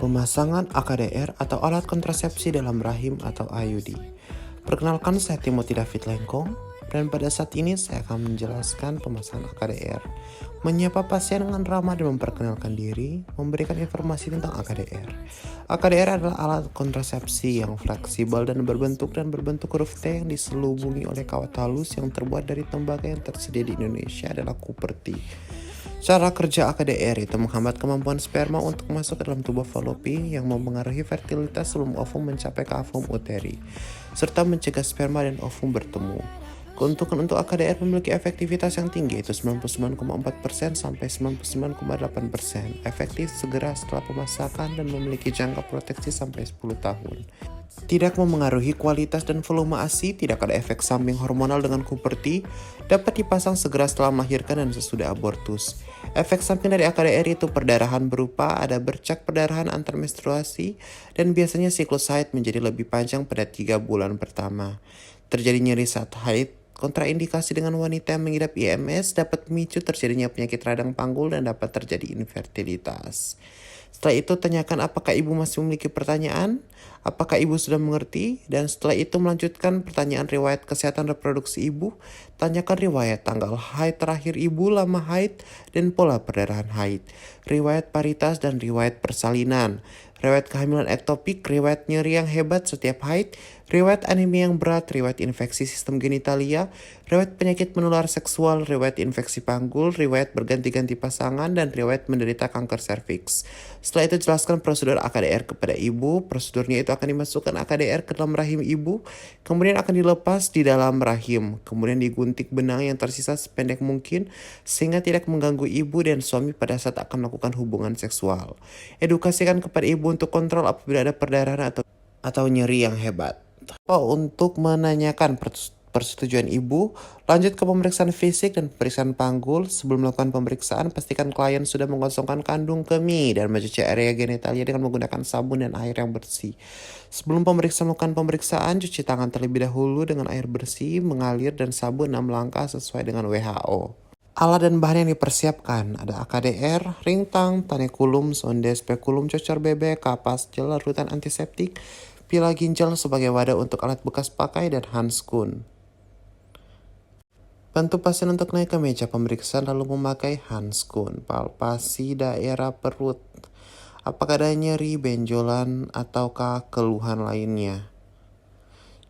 Pemasangan AKDR atau alat kontrasepsi dalam rahim atau IUD. Perkenalkan, saya Timothy David Lengkong, dan pada saat ini saya akan menjelaskan pemasangan AKDR, menyapa pasien dengan ramah dan memperkenalkan diri, memberikan informasi tentang AKDR. AKDR adalah alat kontrasepsi yang fleksibel dan berbentuk huruf T yang diselubungi oleh kawat halus yang terbuat dari tembaga yang tersedia di Indonesia adalah Cupertee. Cara kerja AKDR itu menghambat kemampuan sperma untuk masuk ke dalam tubuh fallopi yang mempengaruhi fertilitas sebelum ovum mencapai ke ovum uteri, serta mencegah sperma dan ovum bertemu. Keuntungan untuk AKDR memiliki efektivitas yang tinggi, yaitu 99,4% sampai 99,8%, efektif segera setelah pemasakan dan memiliki jangka proteksi sampai 10 tahun. Tidak memengaruhi kualitas dan volume ASI, tidak ada efek samping hormonal dengan Cupertee, dapat dipasang segera setelah melahirkan dan sesudah abortus. Efek samping dari AKDR itu perdarahan berupa ada bercak perdarahan antar menstruasi dan biasanya siklus haid menjadi lebih panjang pada 3 bulan pertama. Terjadi nyeri saat haid, kontraindikasi dengan wanita yang mengidap IMS dapat memicu terjadinya penyakit radang panggul dan dapat terjadi infertilitas. Setelah itu tanyakan apakah ibu masih memiliki pertanyaan, apakah ibu sudah mengerti, dan setelah itu melanjutkan pertanyaan riwayat kesehatan reproduksi ibu, tanyakan riwayat tanggal haid terakhir ibu, lama haid, dan pola perdarahan haid, riwayat paritas dan riwayat persalinan, riwayat kehamilan ektopik, riwayat nyeri yang hebat setiap haid, riwayat anemia yang berat, riwayat infeksi sistem genitalia, riwayat penyakit menular seksual, riwayat infeksi panggul, riwayat berganti-ganti pasangan, dan riwayat menderita kanker serviks. Setelah itu jelaskan prosedur AKDR kepada ibu. Prosedurnya itu akan dimasukkan AKDR ke dalam rahim ibu, kemudian akan dilepas di dalam rahim, kemudian digunting benang yang tersisa sependek mungkin sehingga tidak mengganggu ibu dan suami pada saat akan melakukan hubungan seksual. Edukasikan kepada ibu untuk kontrol apabila ada perdarahan atau nyeri yang hebat. Untuk menanyakan persetujuan ibu, lanjut ke pemeriksaan fisik dan pemeriksaan panggul. Sebelum melakukan pemeriksaan, pastikan klien sudah mengosongkan kandung kemih dan mencuci area genitalia dengan menggunakan sabun dan air yang bersih. Sebelum melakukan pemeriksaan, cuci tangan terlebih dahulu dengan air bersih, mengalir, dan sabun 6 langkah sesuai dengan WHO. Alat dan bahan yang dipersiapkan ada AKDR, ring tang, tanekulum, sonde, spekulum, cocor bebek, kapas, gel, larutan antiseptik, pila ginjal sebagai wadah untuk alat bekas pakai, dan handskun. Bantu pasien untuk naik ke meja pemeriksaan lalu memakai handskun. Palpasi daerah perut. Apakah ada nyeri, benjolan, ataukah keluhan lainnya?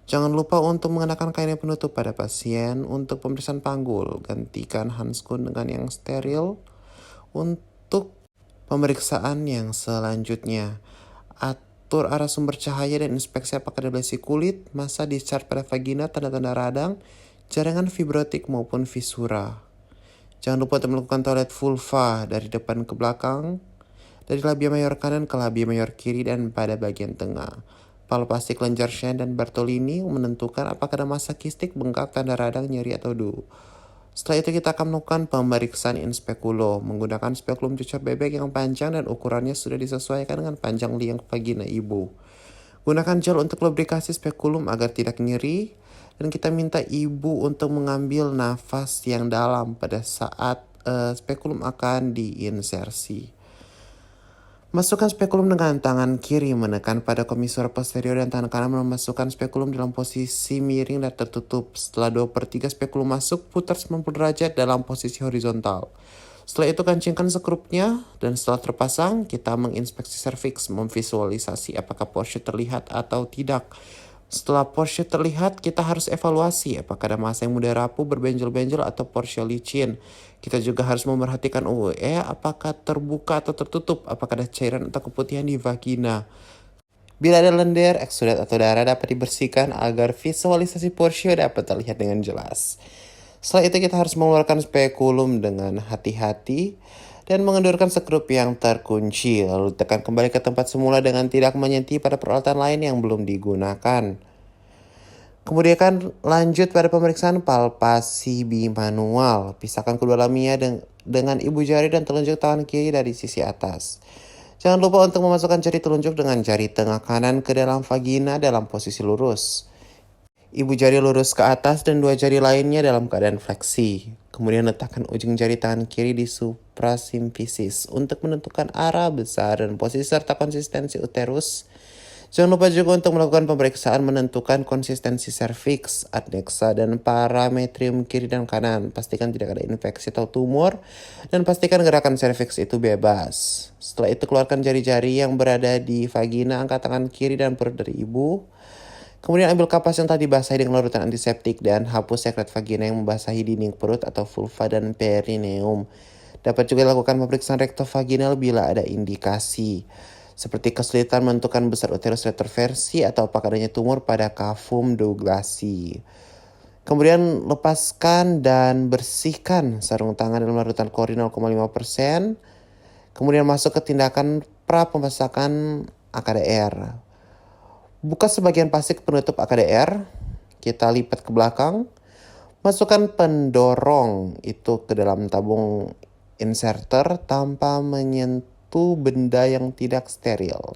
Jangan lupa untuk mengenakan kain yang penutup pada pasien. Untuk pemeriksaan panggul, gantikan handskun dengan yang steril. Untuk pemeriksaan yang selanjutnya, atur arah sumber cahaya dan inspeksi apakah ada lesi kulit, massa discharge pada vagina, tanda-tanda radang, jaringan fibrotik maupun fisura. Jangan lupa untuk melakukan toilet vulva dari depan ke belakang, dari labia mayor kanan ke labia mayor kiri dan pada bagian tengah. Palpasi kelenjar Shine dan Bartolini menentukan apakah ada massa kistik, bengkak, tanda radang, nyeri, atau DU. Setelah itu kita akan melakukan pemeriksaan in speculo menggunakan spekulum cucur bebek yang panjang dan ukurannya sudah disesuaikan dengan panjang liang vagina ibu. Gunakan gel untuk lubrikasi spekulum agar tidak nyeri, dan kita minta ibu untuk mengambil nafas yang dalam pada saat spekulum akan diinsersi. Masukkan spekulum dengan tangan kiri menekan pada komisura posterior dan tangan kanan memasukkan spekulum dalam posisi miring dan tertutup. Setelah 2/3 spekulum masuk, putar 90 derajat dalam posisi horizontal. Setelah itu kancingkan sekrupnya, dan setelah terpasang, kita menginspeksi serviks, memvisualisasi apakah porsi terlihat atau tidak. Setelah porsi terlihat, kita harus evaluasi apakah ada massa yang mudah rapuh, berbenjol-benjol, atau porsi licin. Kita juga harus memperhatikan UUE, apakah terbuka atau tertutup, apakah ada cairan atau keputihan di vagina. Bila ada lendir, eksudat atau darah dapat dibersihkan agar visualisasi porsi dapat terlihat dengan jelas. Setelah itu kita harus mengeluarkan spekulum dengan hati-hati dan mengendurkan sekrup yang terkunci, lalu tekan kembali ke tempat semula dengan tidak menyentuh pada peralatan lain yang belum digunakan. Kemudian lanjut pada pemeriksaan palpasi bimanual. Pisahkan kedua lamia dengan ibu jari dan telunjuk tangan kiri dari sisi atas. Jangan lupa untuk memasukkan jari telunjuk dengan jari tengah kanan ke dalam vagina dalam posisi lurus. Ibu jari lurus ke atas dan dua jari lainnya dalam keadaan fleksi. Kemudian letakkan ujung jari tangan kiri di suprasimfisis untuk menentukan arah besar dan posisi serta konsistensi uterus. Jangan lupa juga untuk melakukan pemeriksaan menentukan konsistensi serviks, adnexa, dan parametrium kiri dan kanan. Pastikan tidak ada infeksi atau tumor, dan pastikan gerakan serviks itu bebas. Setelah itu keluarkan jari-jari yang berada di vagina, angkat tangan kiri dan perut dari ibu. Kemudian ambil kapas yang tadi basahi dengan larutan antiseptik dan hapus sekret vagina yang membasahi dinding perut atau vulva dan perineum. Dapat juga lakukan pemeriksaan rektovaginal bila ada indikasi, seperti kesulitan menentukan besar uterus retroversi atau apakah adanya tumor pada cavum douglasi. Kemudian lepaskan dan bersihkan sarung tangan dalam larutan klorin 0,5%. Kemudian masuk ke tindakan pra pemasakan AKDR. Buka sebagian plastik penutup AKDR, kita lipat ke belakang, masukkan pendorong itu ke dalam tabung inserter tanpa menyentuh benda yang tidak steril.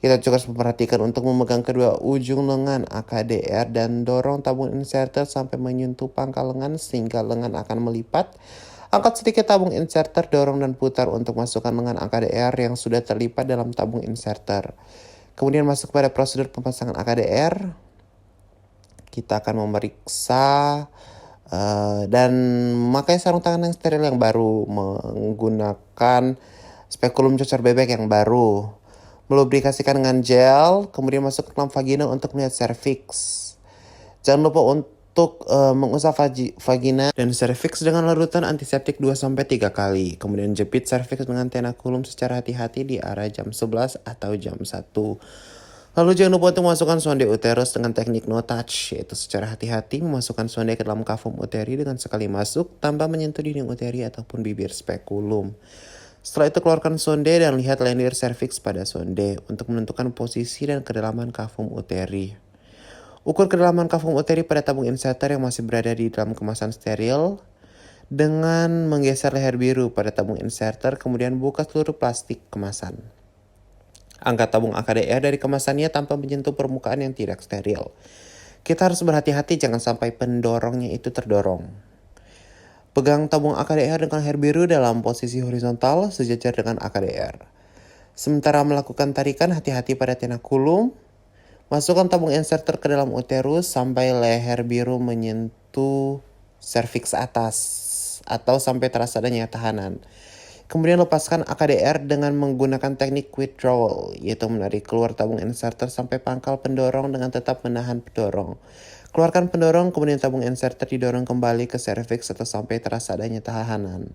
Kita juga harus memperhatikan untuk memegang kedua ujung lengan AKDR dan dorong tabung inserter sampai menyentuh pangkal lengan sehingga lengan akan melipat. Angkat sedikit tabung inserter, dorong dan putar untuk masukkan lengan AKDR yang sudah terlipat dalam tabung inserter. Kemudian masuk pada prosedur pemasangan AKDR. Kita akan memeriksa dan memakai sarung tangan yang steril yang baru, menggunakan spekulum cocor bebek yang baru, melubrikasikan dengan gel, kemudian masuk ke dalam vagina untuk melihat serviks. Jangan lupa untuk mengusap vagina dan serviks dengan larutan antiseptik 2-3 kali. Kemudian jepit serviks dengan tenakulum secara hati-hati di arah jam 11 atau jam 1. Lalu jangan lupa untuk memasukkan sonde uterus dengan teknik no touch, yaitu secara hati-hati memasukkan sonde ke dalam cavum uteri dengan sekali masuk tanpa menyentuh dinding uteri ataupun bibir spekulum. Setelah itu keluarkan sonde dan lihat lendir serviks pada sonde untuk menentukan posisi dan kedalaman cavum uteri. Ukur kedalaman cavum uteri pada tabung inserter yang masih berada di dalam kemasan steril dengan menggeser leher biru pada tabung inserter, kemudian buka seluruh plastik kemasan. Angkat tabung AKDR dari kemasannya tanpa menyentuh permukaan yang tidak steril. Kita harus berhati-hati jangan sampai pendorongnya itu terdorong. Pegang tabung AKDR dengan leher biru dalam posisi horizontal sejajar dengan AKDR. Sementara melakukan tarikan, hati-hati pada tenakulum. Masukkan tabung inserter ke dalam uterus sampai leher biru menyentuh serviks atas atau sampai terasa adanya tahanan. Kemudian lepaskan AKDR dengan menggunakan teknik withdrawal, yaitu menarik keluar tabung inserter sampai pangkal pendorong dengan tetap menahan pendorong. Keluarkan pendorong, kemudian tabung inserter didorong kembali ke serviks atau sampai terasa adanya tahanan.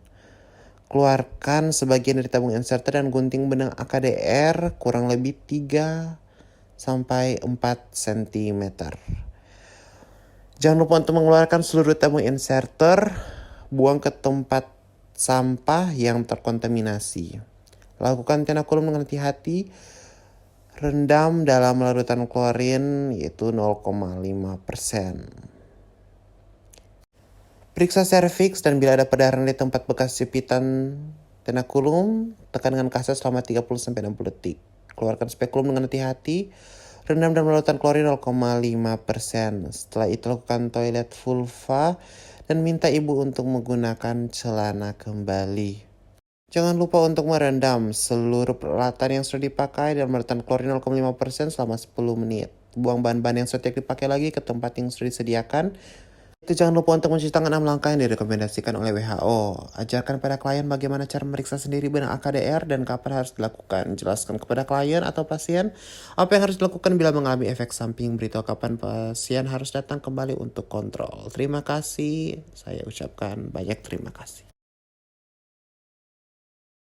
Keluarkan sebagian dari tabung inserter dan gunting benang AKDR kurang lebih 3-4 cm. Jangan lupa untuk mengeluarkan seluruh tabung inserter, buang ke tempat sampah yang terkontaminasi. Lakukan tenakulum dengan hati-hati, rendam dalam larutan klorin yaitu 0,5%. Periksa serviks dan bila ada perdarahan di tempat bekas jepitan tenakulum, tekan dengan kasar selama 30-60 detik. Keluarkan spekulum dengan hati-hati, rendam dalam larutan klorin 0,5%. Setelah itu lakukan toilet vulva dan minta ibu untuk menggunakan celana kembali. Jangan lupa untuk merendam seluruh peralatan yang sudah dipakai dalam larutan klorin 0,5% selama 10 menit. Buang bahan-bahan yang sudah dipakai lagi ke tempat yang sudah disediakan. Itu jangan lupa untuk mencuci tangan 6 langkah yang direkomendasikan oleh WHO. Ajarkan pada klien bagaimana cara memeriksa sendiri benang AKDR dan kapan harus dilakukan. Jelaskan kepada klien atau pasien apa yang harus dilakukan bila mengalami efek samping. Beritahu kapan pasien harus datang kembali untuk kontrol. Terima kasih. Saya ucapkan banyak terima kasih.